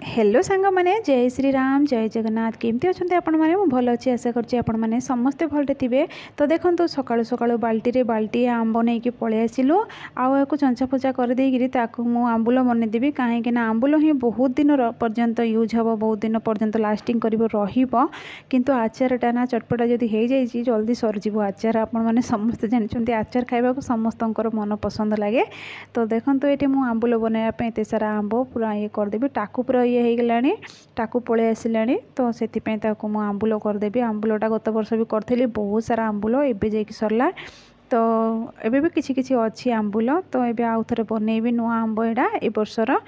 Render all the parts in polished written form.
Hello सांग माने जय श्री राम जय जगन्नाथ केमती अच्छा आपण मैंने भल अच्छी आशा करछि आपण मैंने समस्ते भलटे थे। तो देखो सकाळु सकाळु बाल्टी बाल्टी आंब नहीं कि पलि आसिलु आउ चंचा पूजा करदेकि मु आंबुल बनईदेवी कहीं आंबुल ही बहुत दिन पर्यंत यूज हम बहुत दिन पर्यंत लास्टिंग कर किंतु आचारटा ना चटपटा जदि हो जाए जल्दी सरजिव आचार आपण मैंने समस्ते जानते आचार खाइबा समस्त मन पसंद लगे। तो देखो ये मुझे आंबुल बनवाई एत सारा आंब पूरा ये करदेवी टाकू पूरा ये हो गलानी टाकू पलि आसिला तो से मुझे आंबुल करदेवी आंबुलटा गत वर्ष भी करी बहुत सारा आंबुल एवं जाकि सरला। तो एबे भी किछि किछि अच्छी आंबुल तो एबे आउ थरे बनैबी नुआ आंब एडा ए वर्षर।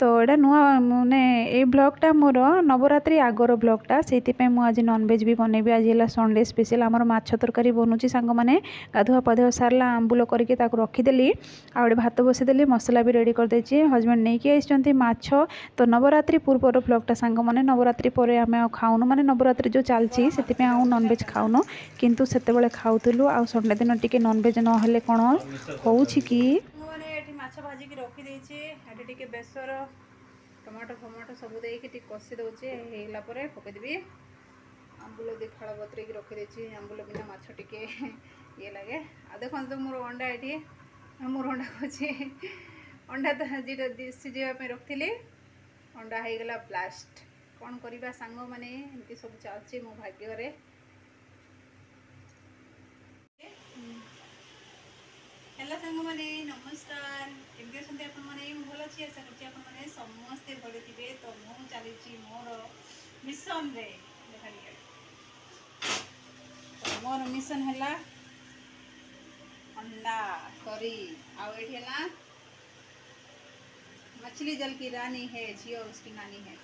तो एडा नुआ माने ए ब्लॉगटा मोर नवरात्रि आगर ब्लॉगटा से मुझे नॉनवेज भी बनैबी। आज है संडे स्पेशल आमर माछ तरकारी बनूची सांग माने गाधुआ पाधुआ सारला आंबुल करके रखीदेली आउे भात बसईदेली मसला भी रेडी कर देछि हजबैंड नहीं कि आइछन्ती माछ। तो नवरात्रि पूर्वर ब्लॉगटा सांग माने नवरात्रि पर आम खाऊनु माने नवरात्रि जो चलती से आउ नॉनवेज खाऊनु किंतु सेतेबेले खाउथुलु आ संडे दिन टिके नॉनवेज नहेले कौन होउछि कि माने एठी माछ भाजी की रखी देछि एठी टिके बेसर टमाटो फमाटो सब देके टिके कसी दउछि हेला परे पके देबी आंबुल दे फाळ बतरे की रखी देछि आंबुल बिना माछ टिके ये लगे आ देखन तो मोर अंडा एठी मोर अंडा होछि अंडा तो जेटा सिजेबा पे रखथिली अंडा हो गला ब्लास्ट कौन करवा सांग माने एमती सब चलछि मो भाग्य रे। हेलो सांग माने नमस्कार केमती अछन्ते आपण माने भल अछि आशा करछि आपण माने समस्ते भल थिबे। तो मु चलीछि मोर मिशन रे देखालिए तो मोर मिशन हैला अंडा करी आ एठी हैला मछली जल की रानी है जियो उसकी नानी है।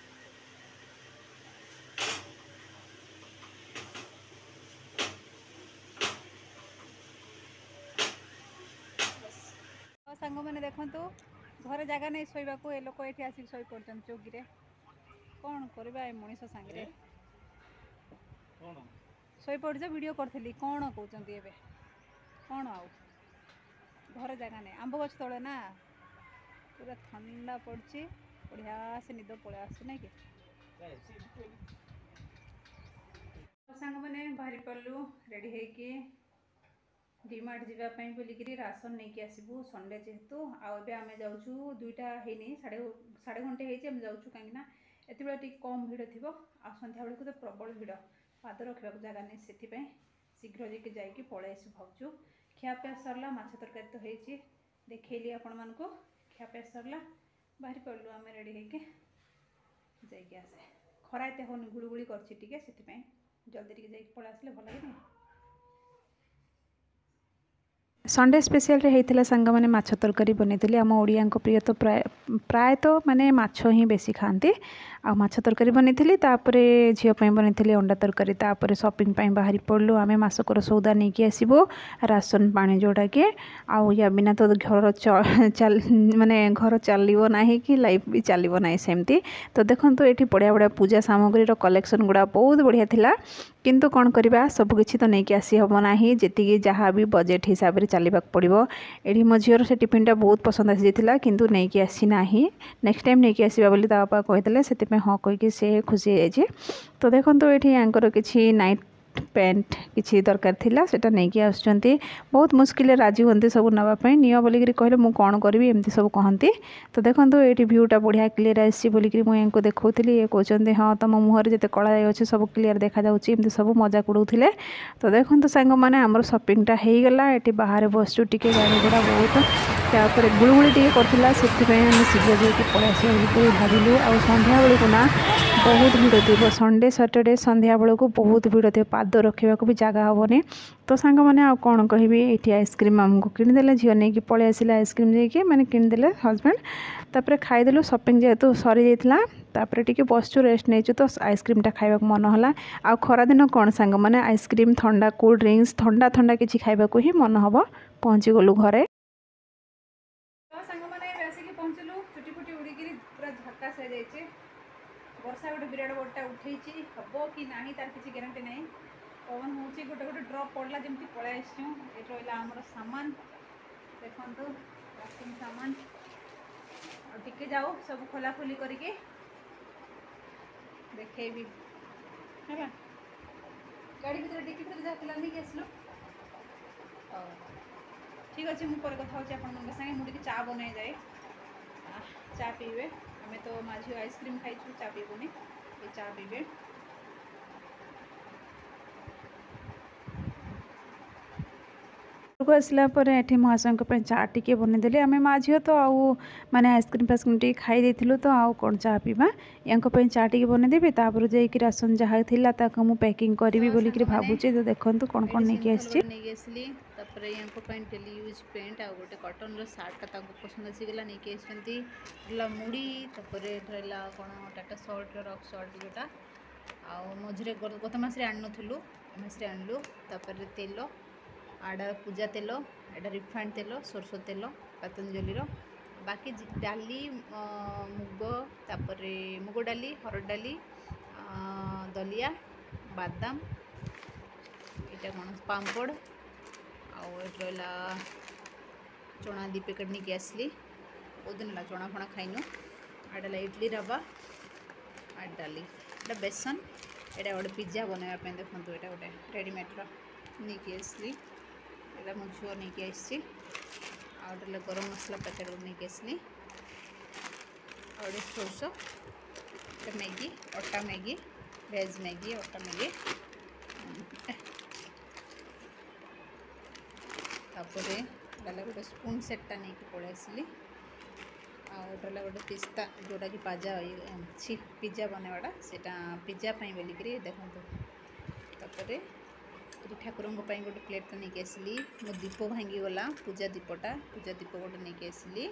सांग मैंने देखु घरे जगह नहीं शोवा को ए लोक ये आसिक शोई पड़ते चौकी कौन करवा ए मनीष सांगे शोई पड़ वीडियो करी कौन कहते एवं कौन आउ घर जगह नहीं आंब गछ तले ना पूरा ठंडा पड़ी बढ़िया से निद पलि आस ना कि सांग मैंने बाहरी पड़लु रेडी होगी डीमार्ट जावाई बोलिकी राशन नहीं कि आसबू संडे जेहेतु आबे आम जाऊँ दुईटा है साढ़े घंटे होम जाऊँ कहीं एत कम भिड़ थी आ सन्ध्या बेलू तो प्रबल भिड़ पाद रखा जगह नहीं से शीघ्र जाकि पलि आसू भावचु खियापिया सरला माछ तरकारी तो होती देखली आपण मानक खियापिया सरला बाहरी पड़लु आम रेडी होके जाइए आसे खरा एत हो गुड़गुड़ी कर जल्दी टे पलि आसले भल लगे। संडे स्पेशल रे होता सांग मैंने माछ तरकारी बनई आम ओडिया प्रिय तो प्राय तो माने माछ ही बेसी खाती आ माछ तरकारी बनई झील बनई अंडा तरकारी तापर शॉपिंग बाहरी पड़लु आम मासकर सौदा नहीं कि आसबू राशन पानी जोटा कि आउ या बिना तो घर माने घर चलो ना कि लाइफ भी चलो ना सेमती। तो देखो तो ये बढ़िया बढ़िया पूजा सामग्री कलेक्शन गुड़ा बहुत बढ़िया थिला किंतु कौन करवा सबकि तो नहीं कि आसी हम ना जी जहाँ भी बजेट हिसाब से चलवाक पड़ो। ये मो झीर से टिफिनटा बहुत पसंद आसी जाता किंतु नहीं कि आसी ना नेक्स्ट टाइम नहीं कि आसवा बोली बापा कहते से हाँ कहीकि से खुशी हो। तो देखो तो ये आंकर किसी नाइट पैंट किसी दरकार थिला सेटा नहीं कि आसुचंती बहुत मुश्किल राजी होती सब नापाई नियो बोलिकी कहले मु कौन करी एमती सब कहती। तो देखो ये भ्यूटा बढ़िया क्लीयर आसी बोलिकी मुझे देखी ये कहते हाँ तुम मुहर जिते कला अच्छे सब क्लीयर देखा एमती सब मजाक उड़ाते। तो देखो सांग मैंने आमर शॉपिंगटा हो गला ये बाहर बसचु टे गाड़ी घोड़ा बहुत गुड़गुड़ी टे करला से शीघ्र जाकि पलि आस भाविलु आ संध्या बेलू ना बहुत भिड़ थी संडे सैटरडे संध्या बेलू बहुत भिड़ थी पाद रखा भी जगह हेनी। तो सांग मैंने आ कौन कह ये आइसक्रीम आमको किणीदे झील नहीं कि पलि आसिला आइसक्रीम जाकि मैंने किणीदे हजबैंड तापर खाईदेलु शॉपिंग जेहेतु सरी जाता टी बसचु रेस्ट नहीं तो आइसक्रीमटा खाइबा मन है आ खरा दिन कौन सांग मैंने आइसक्रीम ठंडा कोल्ड ड्रिंक्स ठंडा ठंडा किसी खाइबा ही मन हम पहुँची गलु घरे। पहुँचलु चुटी फुटी उड़ीकी पूरा झकास हो जाए वर्षा गोटे विराट बड़टा उठे हम कि ना तार किसी ग्यारंटी नहीं पवन हूँ गोटे गोटे ड्रप पड़ला जमी पलि आसचु ये रहा आमर सामान देखु राशन सामान टिके जाओ सब खोला खोली करके ଦେଖେଇବି ହେଲା। ଗାଡ଼ି ଭିତରେ ଡିକି ଭିତରେ ଯାହା ଥିଲା ନେଇକି ଆସିଲ। ହଉ ଠିକ୍ ଅଛି, ମୁଁ ପରେ କଥା ହେଉଛି ଆପଣମାନଙ୍କ ସାଙ୍ଗେ। ମୁଁ ଟିକେ ଚା ବନେଇ ଯାଏ, ଚା ପିଇବେ। ଆମେ ତ ମା ଝିଅ ଆଇସ୍କ୍ରିମ୍ ଖାଇଛୁ, ଚା ପିଇବୁନି, ଏ ଚା ପିଇବେ। ଘରକୁ ଆସିଲା ପରେ ଏଠି ମହାଶୟଙ୍କ ପାଇଁ ଚା ଟିକେ ବନେଇଦେଲି। ଆମେ ମା ଝିଅ ତ ଆଉ ମାନେ ଆଇସ୍କ୍ରିମ୍ ଫାଇସ୍କ୍ରିମ୍ ଟିକେ ଖାଇ ଦେଇଥିଲୁ, ତ ଆଉ କ'ଣ ଚା ପିଇବା। ୟାଙ୍କ ପାଇଁ ଚା ଟିକେ ବନେଇଦେବି, ତାପରେ ଯାଇକି ରାସନ ଯାହା ଥିଲା ତାକୁ ମୁଁ ପ୍ୟାକିଂ କରିବି ବୋଲିକିରି ଭାବୁଛି। ତ ଦେଖନ୍ତୁ କ'ଣ କ'ଣ ନେଇକି ଆସିଛି। ନେଇକି ଆସିଲି, ତାପରେ ୟାଙ୍କ ପାଇଁ ଡେଲି ୟୁଜ୍ ପ୍ୟାଣ୍ଟ ଆଉ ଗୋଟେ କଟନ୍ର ସାର୍ଟଟା ତାଙ୍କୁ ପସନ୍ଦ ଆସିଗଲା, ନେଇକି ଆସିଛନ୍ତି। ହେଲା ମୁଢ଼ି, ତାପରେ ରହିଲା କ'ଣ ଟାଟା ସଲ୍ଟର ରକ୍ ସଲ୍ଟ ଯେଉଁଟା, ଆଉ ମଝିରେ ଗତ ମାସରେ ଆଣିନଥିଲୁ, ଏ ମାସରେ ଆଣିଲୁ। ତାପରେ ତେଲ, आड़ा पूजा तेल, एटा रिफाइंड तेल, सरसो तेल पतंजलि। बाकी डाली मुग, तापर मुग डाली, हरड़ डाली, दलिया, बादाम, यहाँ कौन पापड़, आला चना 2 पैकेट नहीं आसली। बहुत दिन है चना फणा खाइनु। आड़ा इडली रवा, आ डाली एटा बेसन, एटा गोटे पिज्जा बनवाई देखो, यहाँ गोटे रेडीमेड्र नहीं आसली। एटा मो झुआ नहीं आसी। आउटे गरम मसला पैकेट नहीं आसली। आउटे सोर्स, मैगी, अटा मैगी, वेज मैगी, अटा मैगी। तापर डाला गोटे स्पून सेटा नहीं पलि आसली। आउटा गोटे पिस्ता जोटा कि पाजा पिज्जा बनवाटा से पिज्जा बोलिकी देखो। तापर ठाकुर गोटे प्लेट नहीं आसली। मो दीप भांगी गला, पूजा दीपटा, पूजा दीप गोटे नहीं आसली।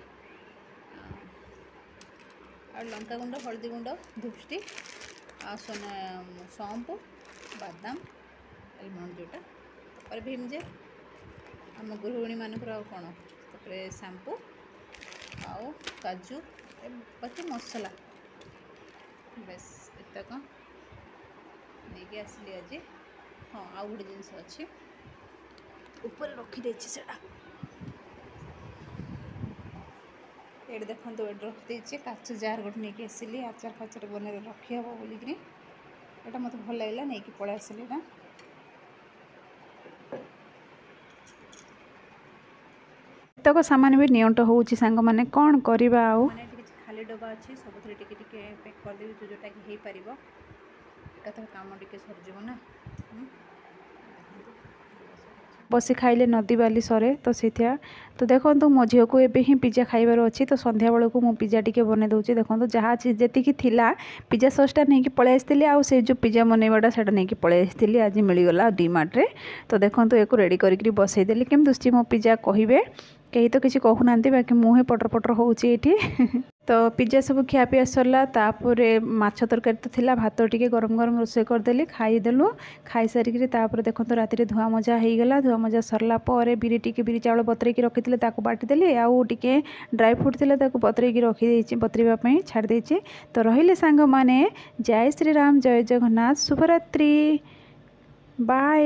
लंका गुंड, हल्दी गुंड, धूपस्टिक, सौंप, बादाम, आलमंड जोटा, और भीमजे आम गृहिणी मानक कौन, शैम्पू आउ काजू, बाकी मसला बस एतक नहीं आसली आज। हाँ आउ गोटे जिनस अच्छी ऊपर रखीदे से ये देखो, ये रखी काच जार गोटे नहीं आसली। आचार फाचार बन रखी हे बोलिकी यहाँ मत भल लगे, नहीं पलि आसली ना। तक सामान भी नियंट हो सांग मैंने कौन करवा खाली डब्बा अच्छी सब पैक करदेवी जोटा कि हो पार एकाथर कम टे सरज ना। बसी खाइले नदी बाली सरे तो सीथिया। तो देखो मो झील को एबे ही पिज्जा खाइबार अच्छी, तो संध्या बेलू को पिज्जा टी बन दूसरी। देखो जहाँ जी थिला पिज्जा ससटा नहीं पलि आसती, आउ से जो पिज्जा बनवाटा से नहीं पलि आसती। आज मिलगला डीमार्ट रे। तो देखो एक रेडी करके बसईदेली। केम दुष्टि मो पिज्जा कहे कहीं तो किसी कहूना, बाकी मुँह पटर पटर होची। तो पिज्जा सब खियापिया सरला। तापर माछ तरकारी तो थिला, भात टिके गरम गरम रोषे करदेली, खाईदेलु। खाई सारिकी तापर देखो राति धुआ मजा होगला। धुआ मजा सरला पर बिरी चाउल बतरेकी रखी बाटिदेली। आउ टिके ड्राई फ्रूट थिला बतरेकी रखी बतरवाई छाड़ी। तो रहिले सांग माने, जय श्री राम, जय जगन्नाथ, शुभरात्रि, बाय।